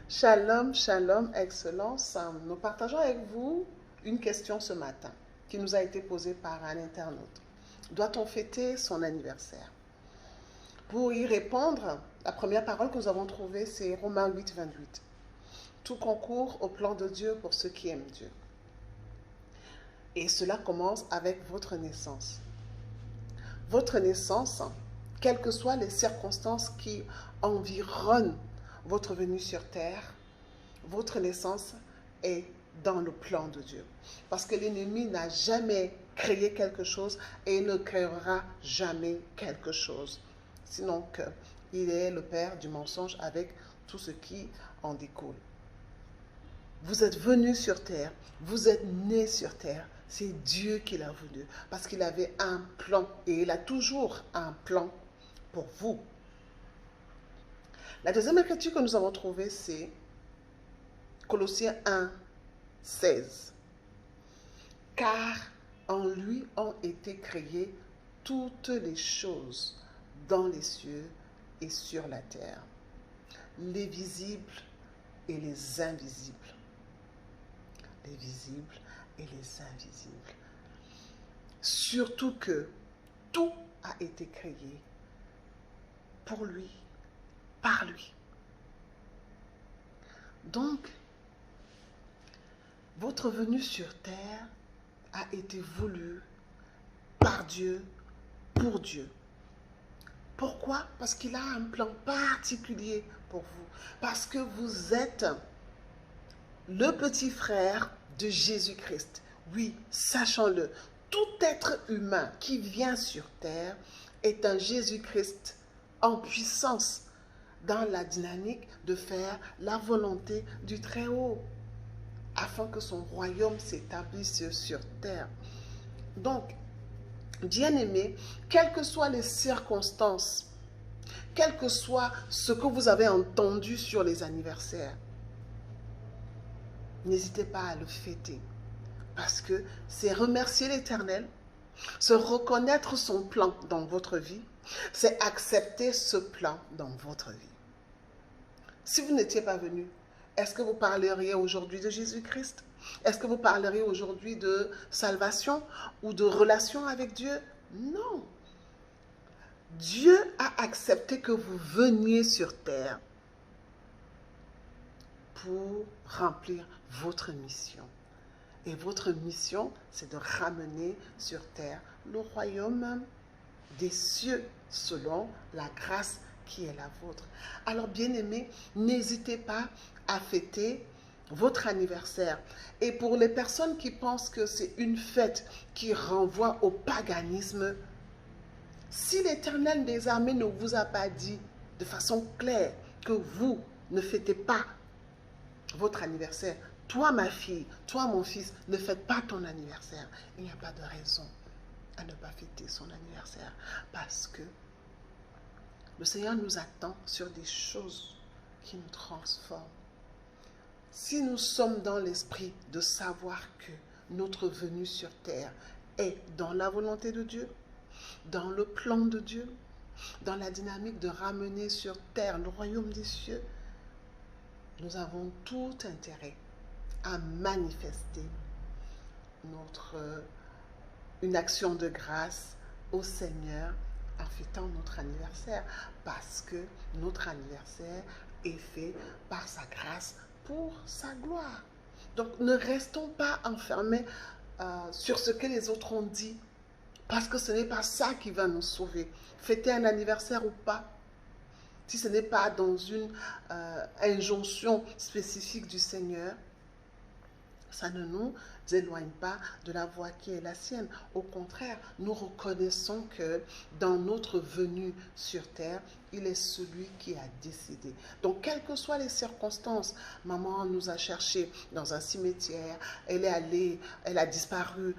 Shalom, shalom, excellence. Nous partageons avec vous une question ce matin qui nous a été posée par un internaute. Doit-on fêter son anniversaire? Pour y répondre, la première parole que nous avons trouvée, c'est Romains 8, 28. Tout concourt au plan de Dieu pour ceux qui aiment Dieu. Et cela commence avec votre naissance. Votre naissance, quelles que soient les circonstances qui environnent votre venue sur terre, votre naissance est dans le plan de Dieu. Parce que l'ennemi n'a jamais créé quelque chose et il ne créera jamais quelque chose. Sinon qu'il est le père du mensonge avec tout ce qui en découle. Vous êtes venu sur terre, vous êtes né sur terre. C'est Dieu qui l'a voulu parce qu'il avait un plan et il a toujours un plan pour vous. La deuxième écriture que nous avons trouvée, c'est Colossiens 1, 16. Car en lui ont été créées toutes les choses dans les cieux et sur la terre, les visibles et les invisibles. Les visibles et les invisibles. Surtout que tout a été créé pour lui, par lui. Donc, votre venue sur terre a été voulue par Dieu, pour Dieu. Pourquoi? Parce qu'il a un plan particulier pour vous. Parce que vous êtes le petit frère de Jésus-Christ. Oui, sachons-le, tout être humain qui vient sur terre est un Jésus-Christ en puissance dans la dynamique de faire la volonté du Très-Haut afin que son royaume s'établisse sur terre. Donc, bien-aimés, quelles que soient les circonstances, quel que soit ce que vous avez entendu sur les anniversaires, n'hésitez pas à le fêter. Parce que c'est remercier l'Éternel, se reconnaître son plan dans votre vie, c'est accepter ce plan dans votre vie. Si vous n'étiez pas venu, est-ce que vous parleriez aujourd'hui de Jésus-Christ? Est-ce que vous parleriez aujourd'hui de salvation ou de relation avec Dieu? Non. Dieu a accepté que vous veniez sur terre pour remplir votre mission. Et votre mission, c'est de ramener sur terre le royaume des cieux selon la grâce qui est la vôtre. Alors, bien-aimés, n'hésitez pas à fêter votre anniversaire. Et pour les personnes qui pensent que c'est une fête qui renvoie au paganisme, si l'Éternel des armées ne vous a pas dit de façon claire que vous ne fêtez pas votre anniversaire, toi ma fille, toi mon fils, ne fête pas ton anniversaire. Il n'y a pas de raison à ne pas fêter son anniversaire parce que le Seigneur nous attend sur des choses qui nous transforment. Si nous sommes dans l'esprit de savoir que notre venue sur terre est dans la volonté de Dieu, dans le plan de Dieu, dans la dynamique de ramener sur terre le royaume des cieux, nous avons tout intérêt à manifester une action de grâce au Seigneur en fêtant notre anniversaire, parce que notre anniversaire est fait par sa grâce pour sa gloire. Donc ne restons pas enfermés sur ce que les autres ont dit, parce que ce n'est pas ça qui va nous sauver. Fêter un anniversaire ou pas, si ce n'est pas dans une injonction spécifique du Seigneur, ça ne nous éloigne pas de la voie qui est la sienne. Au contraire, nous reconnaissons que dans notre venue sur terre, il est celui qui a décidé. Donc, quelles que soient les circonstances, maman nous a cherchés dans un cimetière, elle est allée, elle a disparu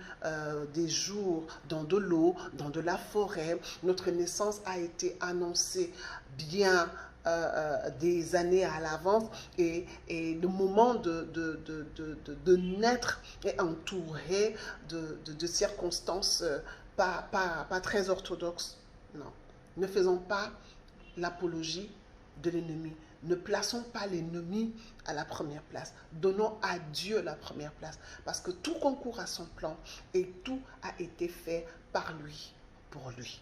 des jours dans de l'eau, dans de la forêt. Notre naissance a été annoncée bien des années à l'avance et le moment de naître est entouré de circonstances pas très orthodoxes. Non, ne faisons pas l'apologie de l'ennemi, Ne plaçons pas l'ennemi à la première place. Donnons à Dieu la première place. Parce que tout concourt à son plan et tout a été fait par lui, pour lui.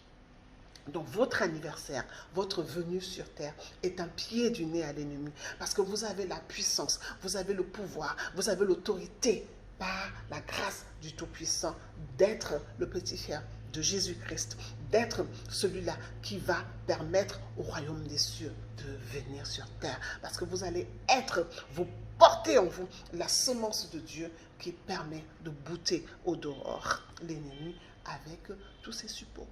Donc votre anniversaire, votre venue sur terre est un pied du nez à l'ennemi. Parce que vous avez la puissance, vous avez le pouvoir, vous avez l'autorité par la grâce du Tout-Puissant d'être le petit frère de Jésus-Christ, d'être celui-là qui va permettre au royaume des cieux de venir sur terre. Parce que vous allez être, vous portez en vous la semence de Dieu qui permet de bouter au dehors l'ennemi avec tous ses suppôts.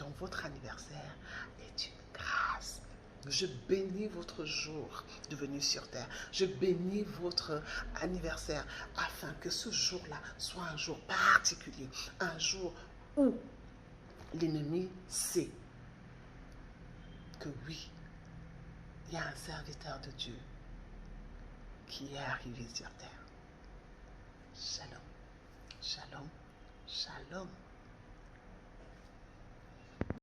Donc votre anniversaire est une grâce. Je bénis votre jour de venue sur terre. Je bénis votre anniversaire afin que ce jour-là soit un jour particulier. Un jour où l'ennemi sait que oui, il y a un serviteur de Dieu qui est arrivé sur terre. Shalom, shalom, shalom.